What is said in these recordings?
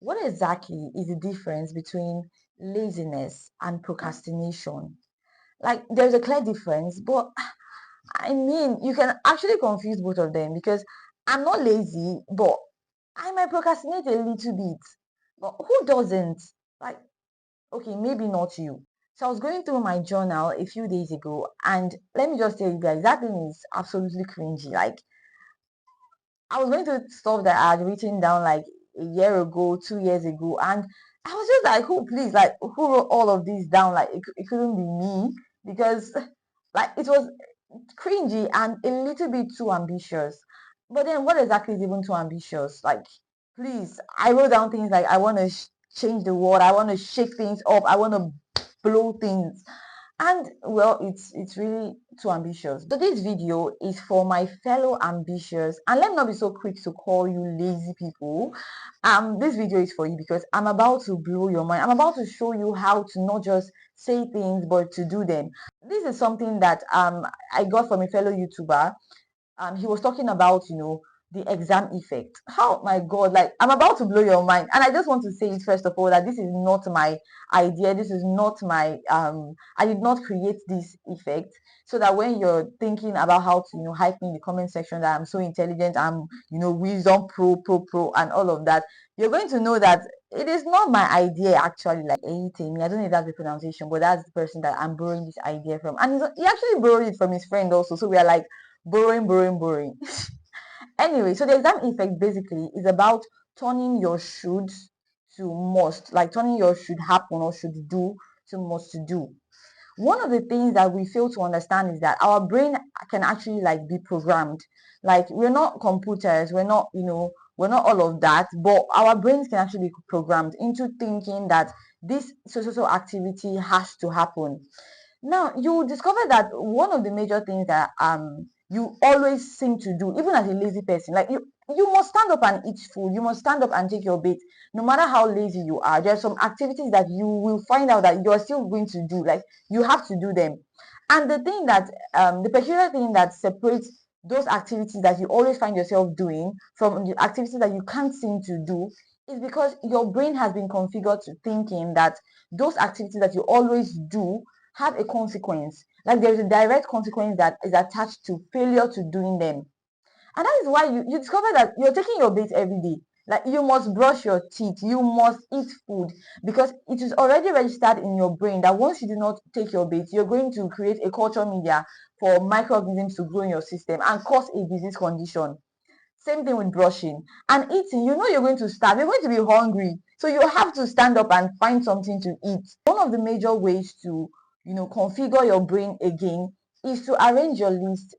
What exactly is the difference between laziness and procrastination? Like, there's a clear difference, but I mean, you can actually confuse both of them because I'm not lazy, but I might procrastinate a little bit. But who doesn't? Like, okay, maybe not you. So I was going through my journal a few days ago, and let me just tell you guys, that thing is absolutely cringy. Like, I was going through stuff that I had written down like a year ago, 2 years ago, and I was just like, who, please, like, who wrote all of this down? Like, it couldn't be me because, like, it was cringy and a little bit too ambitious. But then, what exactly is even too ambitious? Like, please, I wrote down things like I want to change the world, I want to shake things up, I want to blow things, and well, it's really too ambitious. So this video is for my fellow ambitious, and let me not be so quick to call you lazy people. This video is for you because I'm about to blow your mind. I'm about to show you how to not just say things but to do them. This is something that I got from a fellow YouTuber. He was talking about, the exam effect. How, my God, like, I'm about to blow your mind. And I just want to say it first of all that this is not my idea. This is not my I did not create this effect. So that when you're thinking about how to, hype me in the comment section that I'm so intelligent, I'm, wisdom pro, and all of that, you're going to know that it is not my idea actually. Like, anything, I don't know if that's the pronunciation, but that's the person that I'm borrowing this idea from. And he actually borrowed it from his friend also. So we are like borrowing. Anyway, so the exam effect basically is about turning your should to must, like turning your should happen or should do to must do. One of the things that we fail to understand is that our brain can actually like be programmed. Like, we're not computers, we're not all of that, but our brains can actually be programmed into thinking that this so activity has to happen. Now, you discover that one of the major things that you always seem to do, even as a lazy person, like you must stand up and eat food, you must stand up and take your bait, no matter how lazy you are. There are some activities that you will find out that you're still going to do, like you have to do them. And the peculiar thing that separates those activities that you always find yourself doing from the activities that you can't seem to do is because your brain has been configured to thinking that those activities that you always do have a consequence. Like, there's a direct consequence that is attached to failure to doing them. And that is why you discover that you're taking your bait every day. Like, you must brush your teeth, you must eat food, because it is already registered in your brain that once you do not take your bait, you're going to create a culture media for microorganisms to grow in your system and cause a disease condition. Same thing with brushing and eating. You know you're going to starve, you're going to be hungry. So you have to stand up and find something to eat. One of the major ways to, configure your brain again is to arrange your list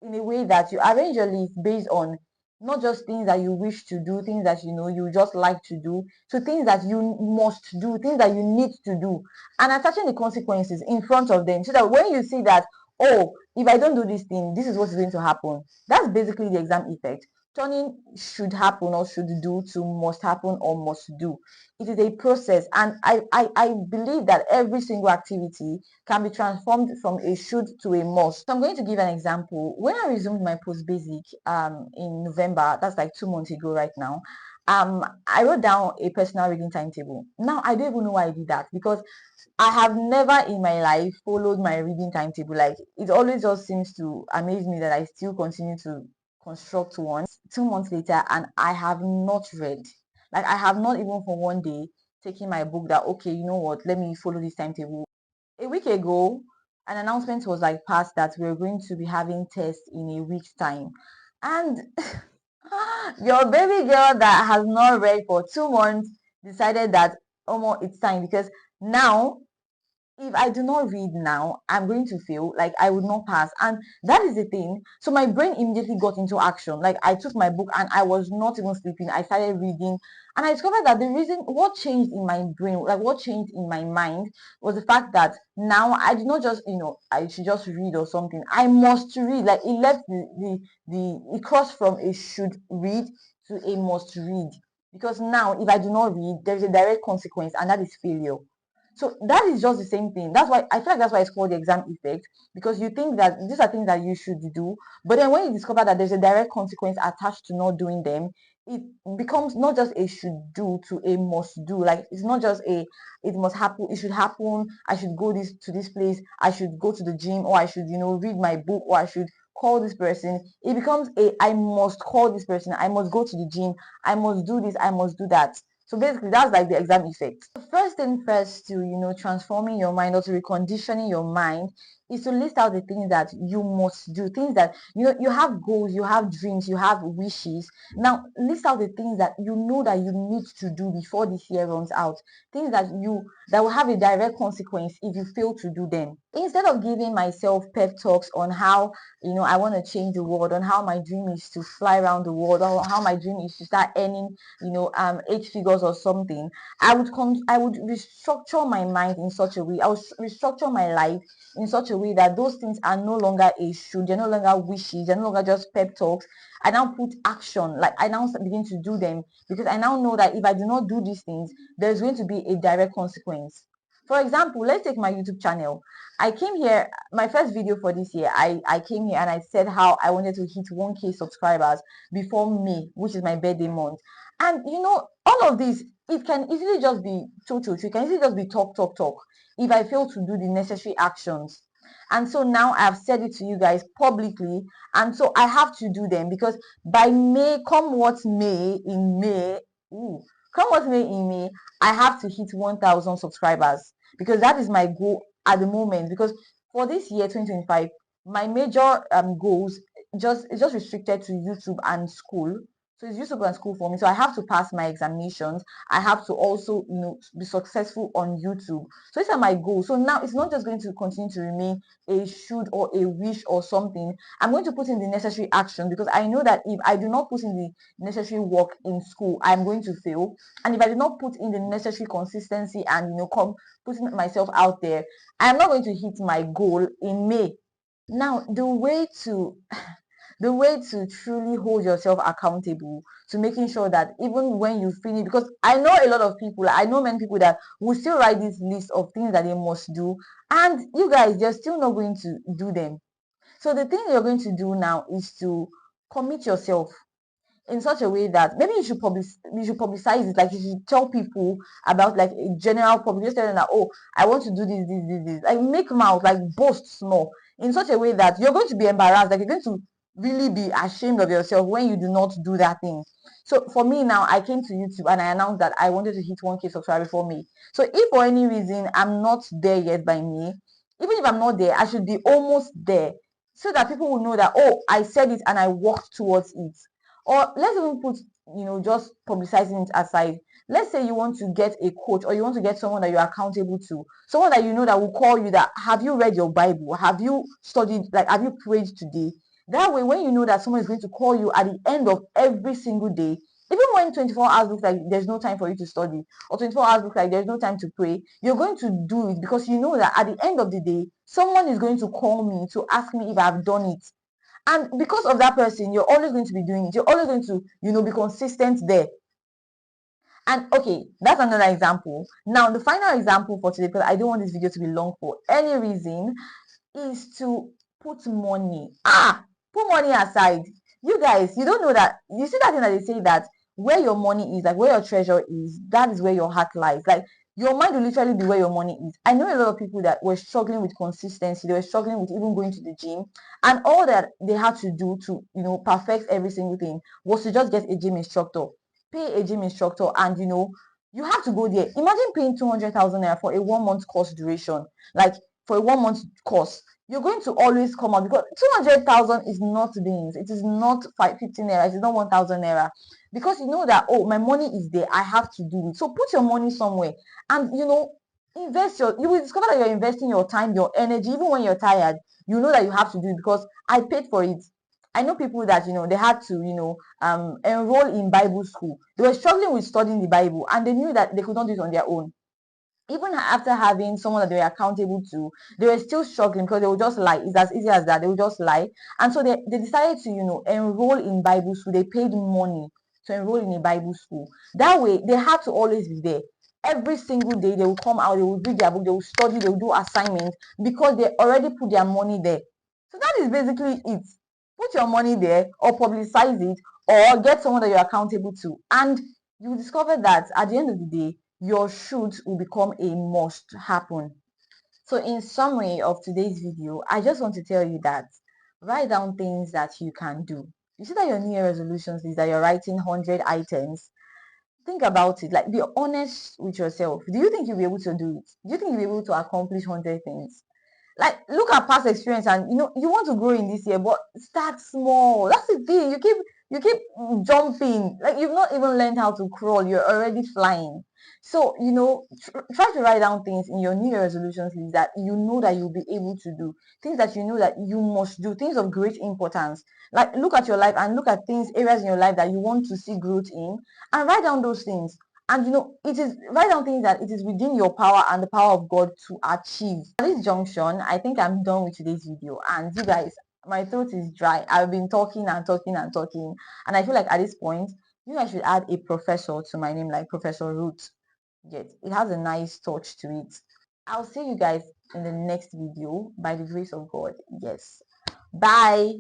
in a way that you arrange your list based on not just things that you wish to do, things that you just like to do, to things that you must do, things that you need to do, and attaching the consequences in front of them so that when you see that, oh, if I don't do this thing, this is what's going to happen. That's basically the exam effect. Turning should happen or should do to must happen or must do. It is a process, and I believe that every single activity can be transformed from a should to a must. So I'm going to give an example. When I resumed my post basic in November, that's like 2 months ago right now, I wrote down a personal reading timetable. Now I don't even know why I did that, because I have never in my life followed my reading timetable. Like, it always just seems to amaze me that I still continue to construct one 2 months later and I have not read. Like, I have not even for one day taken my book that, okay, you know what, let me follow this timetable. A week ago, an announcement was like passed that we're going to be having tests in a week's time. And your baby girl that has not read for 2 months decided that, oh, more, it's time, because now if I do not read now, I'm going to fail. Like, I would not pass. And that is the thing. So my brain immediately got into action. Like, I took my book and I was not even sleeping. I started reading. And I discovered that the reason what changed in my brain, like what changed in my mind, was the fact that now I did not just, I should just read or something. I must read. Like, it left it crossed from a should read to a must read. Because now if I do not read, there's a direct consequence, and that is failure. So that is just the same thing. That's why I feel like that's why it's called the exam effect, because you think that these are things that you should do, but then when you discover that there's a direct consequence attached to not doing them, it becomes not just a should do to a must do. Like it's not just a it must happen, it should happen, I should go this to this place, I should go to the gym, or I should, read my book, or I should call this person. It becomes a I must call this person, I must go to the gym, I must do this, I must do that. So basically that's like the exam effect. First thing first, to transforming your mind or to reconditioning your mind, is to list out the things that you must do, things that you have goals, you have dreams, you have wishes. Now list out the things that you know that you need to do before this year runs out, things that will have a direct consequence if you fail to do them. Instead of giving myself pep talks on how I want to change the world, on how my dream is to fly around the world, or how my dream is to start earning 8 figures or something, I would restructure my mind in such a way. I would restructure my life in such a way that those things are no longer a should, they're no longer wishes, they're no longer just pep talks. I now put action, like I now begin to do them, because I now know that if I do not do these things, there's going to be a direct consequence. For example, let's take my YouTube channel. I came here, my first video for this year, I came here and I said how I wanted to hit 1K subscribers before May, which is my birthday month. And all of this, it can easily just be it can easily just be talk if I fail to do the necessary actions. And so now I've said it to you guys publicly, and so I have to do them, because by May, come what may in May, ooh, come what may in May, I have to hit 1,000 subscribers, because that is my goal at the moment. Because for this year 2025, my major goals just restricted to YouTube and school. So it's YouTube and school for me. So I have to pass my examinations. I have to also, be successful on YouTube. So these are my goals. So now it's not just going to continue to remain a should or a wish or something. I'm going to put in the necessary action, because I know that if I do not put in the necessary work in school, I'm going to fail. And if I do not put in the necessary consistency and putting myself out there, I'm not going to hit my goal in May. Now, the way to truly hold yourself accountable to making sure that even when you finish, because I know a lot of people, I know many people that will still write this list of things that they must do, and you guys, they're still not going to do them. So the thing you're going to do now is to commit yourself in such a way that maybe you should publicize it. Like you should tell people about, like, a general public, just tell them that, oh, I want to do this, like make mouth, like boast small, in such a way that you're going to be embarrassed, like you're going to really be ashamed of yourself when you do not do that thing. So for me now, I came to YouTube and I announced that I wanted to hit 1K subscriber before me. So if for any reason I'm not there yet by me, even if I'm not there, I should be almost there, so that people will know that, oh, I said it and I worked towards it. Or let's even put, just publicizing it aside. Let's say you want to get a coach, or you want to get someone that you're accountable to, someone that you know that will call you that, have you read your Bible? Have you studied, like, have you prayed today? That way, when you know that someone is going to call you at the end of every single day, even when 24 hours looks like there's no time for you to study, or 24 hours looks like there's no time to pray, you're going to do it, because you know that at the end of the day, someone is going to call me to ask me if I've done it. And because of that person, you're always going to be doing it. You're always going to, be consistent there. And okay, that's another example. Now, the final example for today, because I don't want this video to be long for any reason, is to put money. Put money aside. You guys, you don't know that. You see that thing that they say that where your money is, like where your treasure is, that is where your heart lies. Like your mind will literally be where your money is. I know a lot of people that were struggling with consistency. They were struggling with even going to the gym, and all that they had to do to, perfect every single thing was to just get a gym instructor, pay a gym instructor, and you have to go there. Imagine paying 200,000 naira for a 1 month course duration, like for a 1 month course. You're going to always come out, because 200,000 is not beans. It is not 550 naira. It is not 1,000 naira, because you know that, oh, my money is there, I have to do it. So put your money somewhere, and you will discover that you're investing your time, your energy, even when you're tired. You know that you have to do it, because I paid for it. I know people that they had to enroll in Bible school. They were struggling with studying the Bible, and they knew that they could not do it on their own. Even after having someone that they were accountable to, they were still struggling, because they would just lie. It's as easy as that. They would just lie. And so they decided to, enroll in Bible school. They paid money to enroll in a Bible school. That way, they had to always be there. Every single day, they will come out, they will read their book, they will study, they will do assignments, because they already put their money there. So that is basically it. Put your money there, or publicize it, or get someone that you're accountable to, and you discover that at the end of the day, your should will become a must happen. So in summary of today's video, I just want to tell you that write down things that you can do. You see that your New Year resolutions is that you're writing 100 items. Think about it. Like, be honest with yourself. Do you think you'll be able to do it? Do you think you'll be able to accomplish 100 things? Like, look at past experience, and you want to grow in this year, but start small. That's the thing. You keep jumping, like you've not even learned how to crawl, you're already flying. So try to write down things in your New Year resolutions list that you know that you'll be able to do, things that you know that you must do, things of great importance. Like, look at your life and look at things, areas in your life that you want to see growth in, and write down those things. And it is write down things that it is within your power and the power of God to achieve. At this junction, I think I'm done with today's video. And you guys, my throat is dry. I've been talking and talking and talking, and I feel like at this point, you guys should add a professor to my name, like Professor Ruth. Yes, it has a nice touch to it. I'll see you guys in the next video by the grace of God. Yes. Bye.